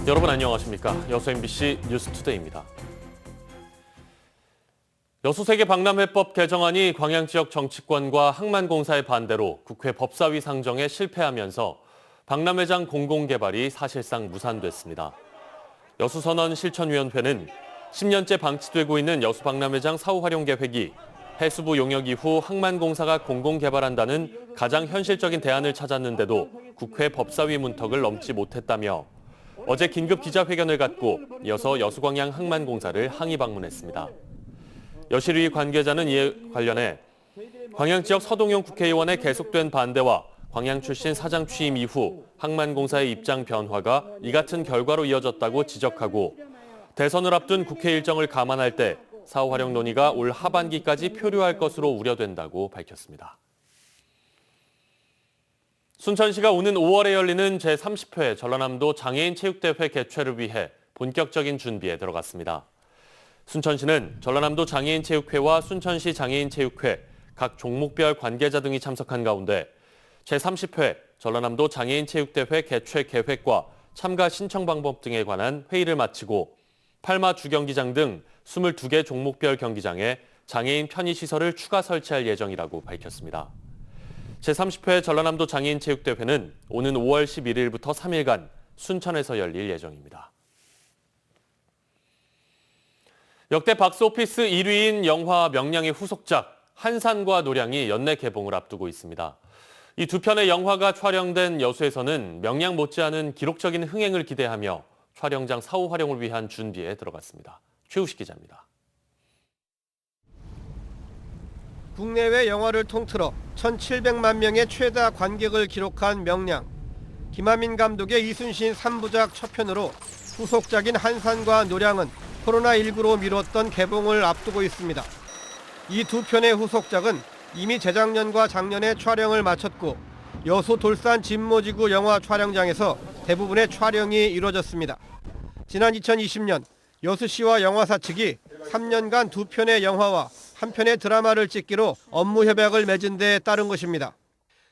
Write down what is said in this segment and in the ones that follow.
여러분 안녕하십니까? 여수 MBC 뉴스투데이입니다. 여수세계 박람회법 개정안이 광양 지역 정치권과 항만공사의 반대로 국회 법사위 상정에 실패하면서 박람회장 공공개발이 사실상 무산됐습니다. 여수선언 실천위원회는 10년째 방치되고 있는 여수박람회장 사후 활용 계획이 해수부 용역 이후 항만공사가 공공개발한다는 가장 현실적인 대안을 찾았는데도 국회 법사위 문턱을 넘지 못했다며 어제 긴급 기자회견을 갖고 이어서 여수광양 항만공사를 항의 방문했습니다. 여실위 관계자는 이에 관련해 광양 지역 서동용 국회의원의 계속된 반대와 광양 출신 사장 취임 이후 항만공사의 입장 변화가 이 같은 결과로 이어졌다고 지적하고 대선을 앞둔 국회 일정을 감안할 때 사후 활용 논의가 올 하반기까지 표류할 것으로 우려된다고 밝혔습니다. 순천시가 오는 5월에 열리는 제30회 전라남도 장애인 체육대회 개최를 위해 본격적인 준비에 들어갔습니다. 순천시는 전라남도 장애인체육회와 순천시 장애인체육회, 각 종목별 관계자 등이 참석한 가운데 제30회 전라남도 장애인체육대회 개최 계획과 참가 신청 방법 등에 관한 회의를 마치고 팔마 주경기장 등 22개 종목별 경기장에 장애인 편의시설을 추가 설치할 예정이라고 밝혔습니다. 제30회 전라남도 장애인체육대회는 오는 5월 11일부터 3일간 순천에서 열릴 예정입니다. 역대 박스오피스 1위인 영화 명량의 후속작 한산과 노량이 연내 개봉을 앞두고 있습니다. 이 두 편의 영화가 촬영된 여수에서는 명량 못지않은 기록적인 흥행을 기대하며 촬영장 사후 활용을 위한 준비에 들어갔습니다. 최우식 기자입니다. 국내외 영화를 통틀어 1,700만 명의 최다 관객을 기록한 명량. 김하민 감독의 이순신 3부작 첫 편으로 후속작인 한산과 노량은 코로나19로 미뤘던 개봉을 앞두고 있습니다. 이 두 편의 후속작은 이미 재작년과 작년에 촬영을 마쳤고 여수 돌산 진모지구 영화 촬영장에서 대부분의 촬영이 이루어졌습니다. 지난 2020년 여수시와 영화사 측이 3년간 두 편의 영화와 한 편의 드라마를 찍기로 업무 협약을 맺은 데 따른 것입니다.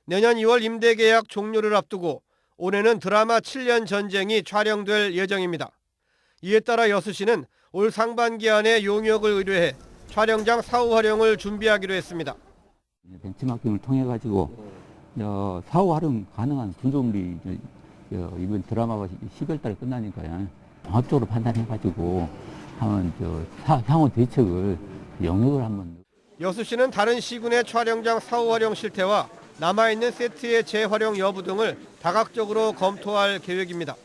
내년 2월 임대 계약 종료를 앞두고 올해는 드라마 7년 전쟁이 촬영될 예정입니다. 이에 따라 여수시는 올 상반기 안에 용역을 의뢰해 촬영장 사후 활용을 준비하기로 했습니다. 벤치마킹을 통해 가지고 사후 활용 가능한 구조물이 이번 드라마가 12월 달에 끝나니까요. 종합적으로 판단해 가지고 한번 향후 대책을 영역을 한번. 여수시는 다른 시군의 촬영장 사후 활용 실태와 남아있는 세트의 재활용 여부 등을 다각적으로 검토할 계획입니다.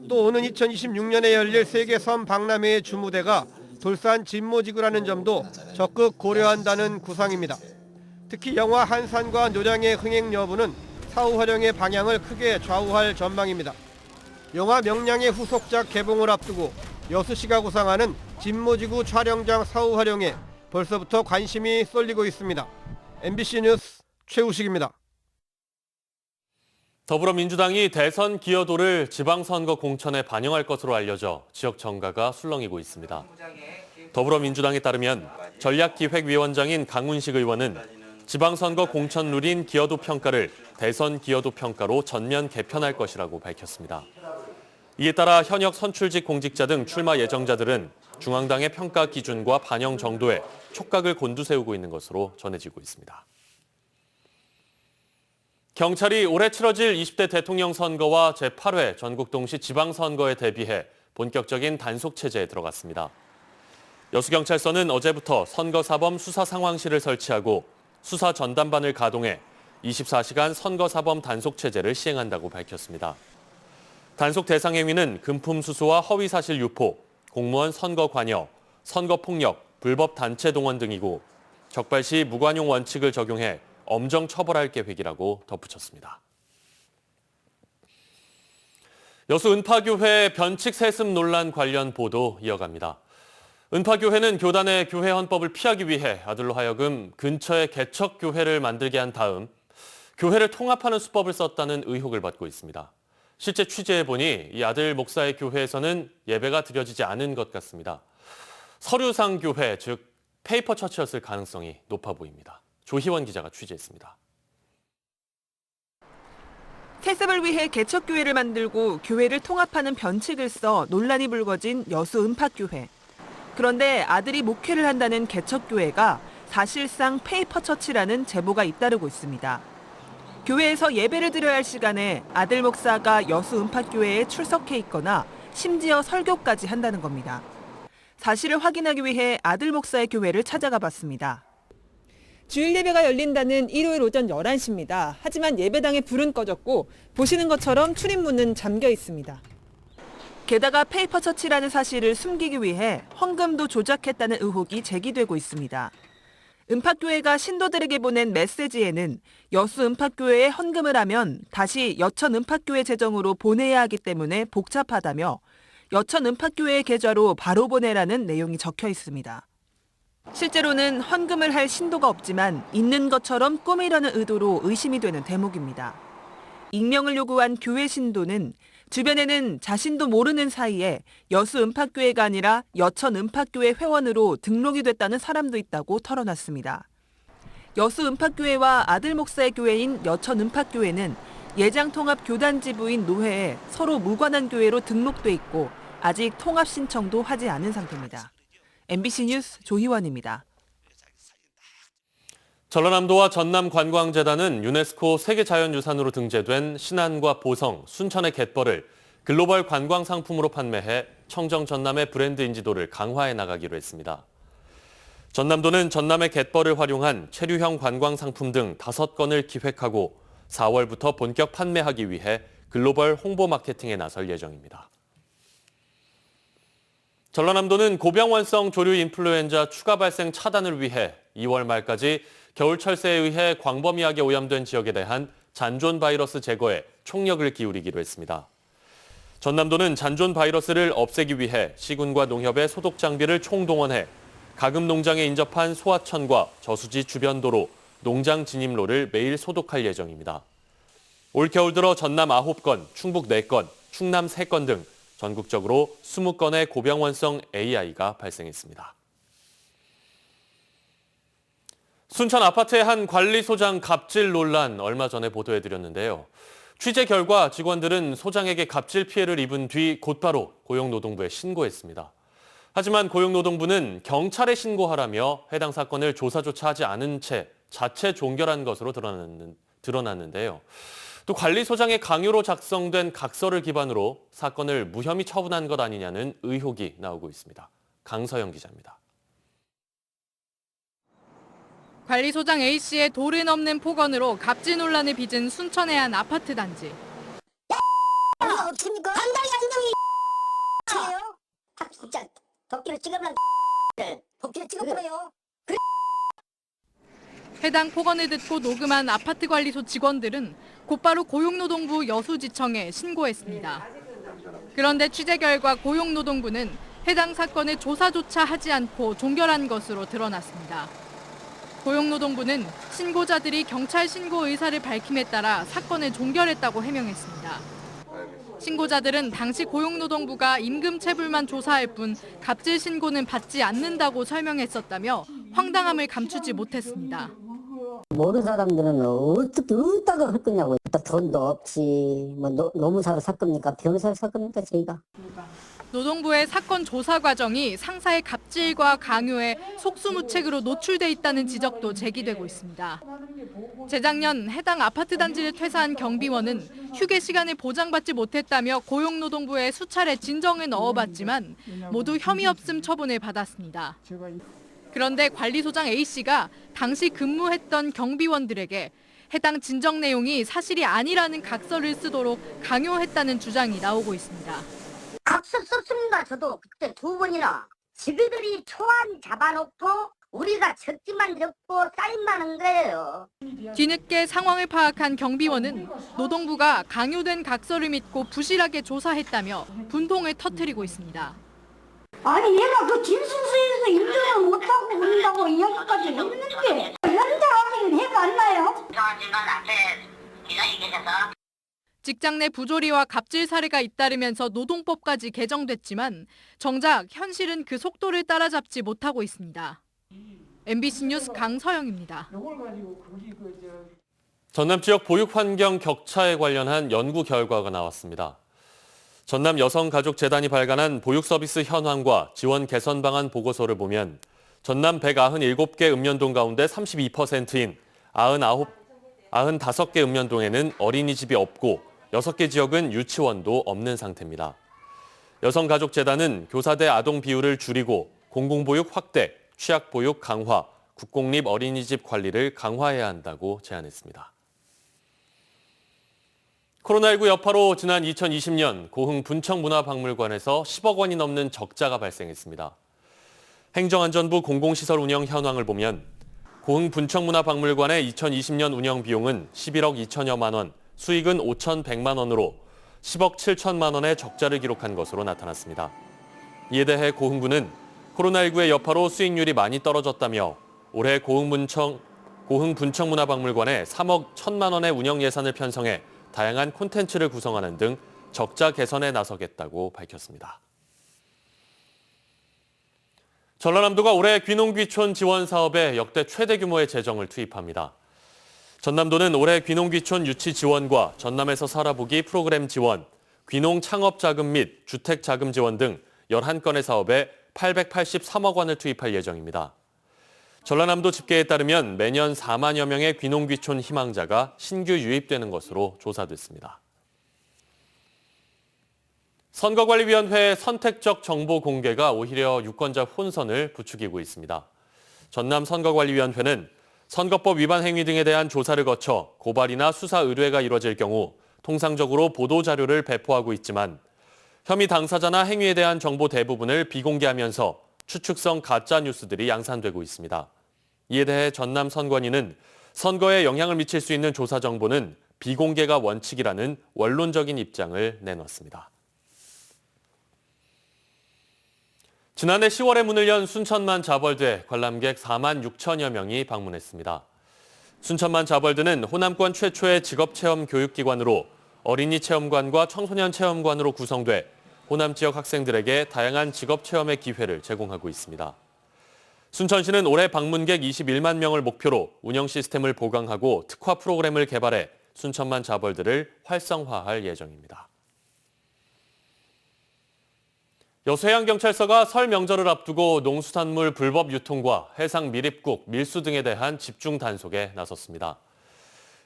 또 오는 2026년에 열릴 세계섬 박람회의 주무대가 돌산 진모지구라는 점도 적극 고려한다는 구상입니다. 특히 영화 한산과 노량의 흥행 여부는 사후 활용의 방향을 크게 좌우할 전망입니다. 영화 명량의 후속작 개봉을 앞두고 여수시가 구상하는 진모지구 촬영장 사후 활용에 벌써부터 관심이 쏠리고 있습니다. MBC 뉴스 최우식입니다. 더불어민주당이 대선 기여도를 지방선거 공천에 반영할 것으로 알려져 지역 정가가 술렁이고 있습니다. 더불어민주당에 따르면 전략기획위원장인 강훈식 의원은 지방선거 공천 룰인 기여도 평가를 대선 기여도 평가로 전면 개편할 것이라고 밝혔습니다. 이에 따라 현역 선출직 공직자 등 출마 예정자들은 중앙당의 평가 기준과 반영 정도에 촉각을 곤두세우고 있는 것으로 전해지고 있습니다. 경찰이 올해 치러질 20대 대통령 선거와 제8회 전국동시 지방선거에 대비해 본격적인 단속체제에 들어갔습니다. 여수경찰서는 어제부터 선거사범 수사상황실을 설치하고 수사 전담반을 가동해 24시간 선거사범 단속체제를 시행한다고 밝혔습니다. 단속 대상 행위는 금품 수수와 허위사실 유포, 공무원 선거 관여, 선거폭력, 불법 단체 동원 등이고 적발시 무관용 원칙을 적용해 엄정 처벌할 계획이라고 덧붙였습니다. 여수 은파교회 변칙 세습 논란 관련 보도 이어갑니다. 은파교회는 교단의 교회 헌법을 피하기 위해 아들로 하여금 근처에 개척교회를 만들게 한 다음 교회를 통합하는 수법을 썼다는 의혹을 받고 있습니다. 실제 취재해보니 이 아들 목사의 교회에서는 예배가 드려지지 않은 것 같습니다. 서류상 교회, 즉 페이퍼 처치였을 가능성이 높아 보입니다. 조희원 기자가 취재했습니다. 세습을 위해 개척교회를 만들고 교회를 통합하는 변칙을 써 논란이 불거진 여수 은팍교회. 그런데 아들이 목회를 한다는 개척교회가 사실상 페이퍼 처치라는 제보가 잇따르고 있습니다. 교회에서 예배를 드려야 할 시간에 아들 목사가 여수 은팍교회에 출석해 있거나 심지어 설교까지 한다는 겁니다. 사실을 확인하기 위해 아들 목사의 교회를 찾아가 봤습니다. 주일 예배가 열린다는 일요일 오전 11시입니다. 하지만 예배당에 불은 꺼졌고 보시는 것처럼 출입문은 잠겨 있습니다. 게다가 페이퍼 처치라는 사실을 숨기기 위해 헌금도 조작했다는 의혹이 제기되고 있습니다. 은팍교회가 신도들에게 보낸 메시지에는 여수 은팍교회에 헌금을 하면 다시 여천 은팍교회 재정으로 보내야 하기 때문에 복잡하다며 여천 은팍교회의 계좌로 바로 보내라는 내용이 적혀 있습니다. 실제로는 헌금을 할 신도가 없지만 있는 것처럼 꾸미려는 의도로 의심이 되는 대목입니다. 익명을 요구한 교회 신도는 주변에는 자신도 모르는 사이에 여수 은팍교회가 아니라 여천 은팍교회 회원으로 등록이 됐다는 사람도 있다고 털어놨습니다. 여수 은팍교회와 아들 목사의 교회인 여천 은팍교회는 예장통합 교단 지부인 노회에 서로 무관한 교회로 등록돼 있고 아직 통합 신청도 하지 않은 상태입니다. MBC 뉴스 조희원입니다. 전라남도와 전남관광재단은 유네스코 세계자연유산으로 등재된 신안과 보성, 순천의 갯벌을 글로벌 관광상품으로 판매해 청정 전남의 브랜드 인지도를 강화해 나가기로 했습니다. 전남도는 전남의 갯벌을 활용한 체류형 관광상품 등 5건을 기획하고 4월부터 본격 판매하기 위해 글로벌 홍보 마케팅에 나설 예정입니다. 전라남도는 고병원성 조류 인플루엔자 추가 발생 차단을 위해 2월 말까지 겨울 철새에 의해 광범위하게 오염된 지역에 대한 잔존 바이러스 제거에 총력을 기울이기로 했습니다. 전남도는 잔존 바이러스를 없애기 위해 시군과 농협의 소독 장비를 총동원해 가금 농장에 인접한 소하천과 저수지 주변 도로, 농장 진입로를 매일 소독할 예정입니다. 올 겨울 들어 전남 9건, 충북 4건, 충남 3건 등 전국적으로 20건의 고병원성 AI가 발생했습니다. 순천 아파트의 한 관리소장 갑질 논란 얼마 전에 보도해드렸는데요. 취재 결과 직원들은 소장에게 갑질 피해를 입은 뒤 곧바로 고용노동부에 신고했습니다. 하지만 고용노동부는 경찰에 신고하라며 해당 사건을 조사조차 하지 않은 채 자체 종결한 것으로 드러났는데요. 또 관리소장의 강요로 작성된 각서를 기반으로 사건을 무혐의 처분한 것 아니냐는 의혹이 나오고 있습니다. 강서영 기자입니다. 관리소장 A씨의 도른 없는 폭언으로 갑질 논란을 빚은 순천의 한 아파트 단지. 어떻습니까? 당당히 안정이 예요? 진짜 도끼를 찍으면 도끼를 찍어버려요. 해당 폭언을 듣고 녹음한 아파트 관리소 직원들은 곧바로 고용노동부 여수지청에 신고했습니다. 그런데 취재 결과 고용노동부는 해당 사건을 조사조차 하지 않고 종결한 것으로 드러났습니다. 고용노동부는 신고자들이 경찰 신고 의사를 밝힘에 따라 사건을 종결했다고 해명했습니다. 신고자들은 당시 고용노동부가 임금체불만 조사할 뿐 갑질 신고는 받지 않는다고 설명했었다며 황당함을 감추지 못했습니다. 모르는 사람들은 어떻게 어디다가 할 거냐고. 돈도 없지. 뭐 노무사로 살 겁니까? 변호사로 살 겁니까? 저희가. 노동부의 사건 조사 과정이 상사의 갑질과 강요에 속수무책으로 노출돼 있다는 지적도 제기되고 있습니다. 재작년 해당 아파트 단지를 퇴사한 경비원은 휴게 시간을 보장받지 못했다며 고용노동부에 수차례 진정을 넣어봤지만 모두 혐의 없음 처분을 받았습니다. 그런데 관리소장 A씨가 당시 근무했던 경비원들에게 해당 진정 내용이 사실이 아니라는 각서를 쓰도록 강요했다는 주장이 나오고 있습니다. 각서 썼습니다. 저도 그때 2번이나. 지그들이 초안 잡아놓고 우리가 적지만 적고 사인만 한 거예요. 뒤늦게 상황을 파악한 경비원은 노동부가 강요된 각서를 믿고 부실하게 조사했다며 분통을 터뜨리고 있습니다. 아니 얘가 그 진술서에서 인정을 못하고 그런다고 이야기까지 했는데 현장 확인을 해봤나요? 죄송하지만 앞에 기장이 계셔서 직장 내 부조리와 갑질 사례가 잇따르면서 노동법까지 개정됐지만 정작 현실은 그 속도를 따라잡지 못하고 있습니다. MBC 뉴스 강서영입니다. 전남 지역 보육 환경 격차에 관련한 연구 결과가 나왔습니다. 전남 여성가족재단이 발간한 보육 서비스 현황과 지원 개선 방안 보고서를 보면 전남 197개 읍면동 가운데 32%인 95개 읍면동에는 어린이집이 없고 6개 지역은 유치원도 없는 상태입니다. 여성가족재단은 교사대 아동 비율을 줄이고 공공보육 확대, 취약보육 강화, 국공립 어린이집 관리를 강화해야 한다고 제안했습니다. 코로나19 여파로 지난 2020년 고흥 분청문화박물관에서 10억 원이 넘는 적자가 발생했습니다. 행정안전부 공공시설 운영 현황을 보면 고흥 분청문화박물관의 2020년 운영 비용은 11억 2천여만 원, 수익은 5,100만 원으로 10억 7천만 원의 적자를 기록한 것으로 나타났습니다. 이에 대해 고흥구는 코로나19의 여파로 수익률이 많이 떨어졌다며 올해 고흥 분청문화박물관에 3억 1천만 원의 운영 예산을 편성해 다양한 콘텐츠를 구성하는 등 적자 개선에 나서겠다고 밝혔습니다. 전라남도가 올해 귀농귀촌 지원 사업에 역대 최대 규모의 재정을 투입합니다. 전남도는 올해 귀농귀촌 유치 지원과 전남에서 살아보기 프로그램 지원, 귀농 창업 자금 및 주택 자금 지원 등 11건의 사업에 883억 원을 투입할 예정입니다. 전라남도 집계에 따르면 매년 4만여 명의 귀농귀촌 희망자가 신규 유입되는 것으로 조사됐습니다. 선거관리위원회의 선택적 정보 공개가 오히려 유권자 혼선을 부추기고 있습니다. 전남선거관리위원회는 선거법 위반 행위 등에 대한 조사를 거쳐 고발이나 수사 의뢰가 이뤄질 경우 통상적으로 보도자료를 배포하고 있지만 혐의 당사자나 행위에 대한 정보 대부분을 비공개하면서 추측성 가짜 뉴스들이 양산되고 있습니다. 이에 대해 전남선관위는 선거에 영향을 미칠 수 있는 조사 정보는 비공개가 원칙이라는 원론적인 입장을 내놨습니다. 지난해 10월에 문을 연 순천만 자벌대 관람객 4만 6천여 명이 방문했습니다. 순천만 자벌대는 호남권 최초의 직업체험 교육기관으로 어린이 체험관과 청소년 체험관으로 구성돼 호남 지역 학생들에게 다양한 직업체험의 기회를 제공하고 있습니다. 순천시는 올해 방문객 21만 명을 목표로 운영 시스템을 보강하고 특화 프로그램을 개발해 순천만 자벌들을 활성화할 예정입니다. 여수해양경찰서가 설 명절을 앞두고 농수산물 불법 유통과 해상 미립국, 밀수 등에 대한 집중 단속에 나섰습니다.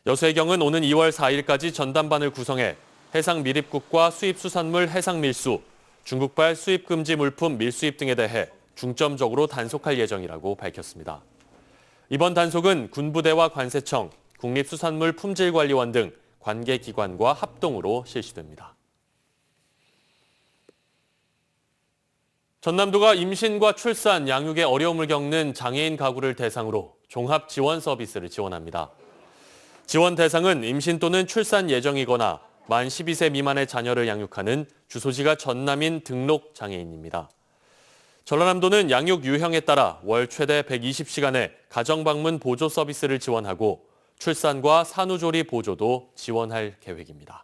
여수해경은 오는 2월 4일까지 전담반을 구성해 해상 미립국과 수입수산물 해상 밀수, 중국발 수입 금지 물품 밀수입 등에 대해 중점적으로 단속할 예정이라고 밝혔습니다. 이번 단속은 군부대와 관세청, 국립수산물 품질관리원 등 관계기관과 합동으로 실시됩니다. 전남도가 임신과 출산, 양육에 어려움을 겪는 장애인 가구를 대상으로 종합 지원 서비스를 지원합니다. 지원 대상은 임신 또는 출산 예정이거나 만 12세 미만의 자녀를 양육하는 주소지가 전남인 등록 장애인입니다. 전라남도는 양육 유형에 따라 월 최대 120시간의 가정방문 보조 서비스를 지원하고 출산과 산후조리 보조도 지원할 계획입니다.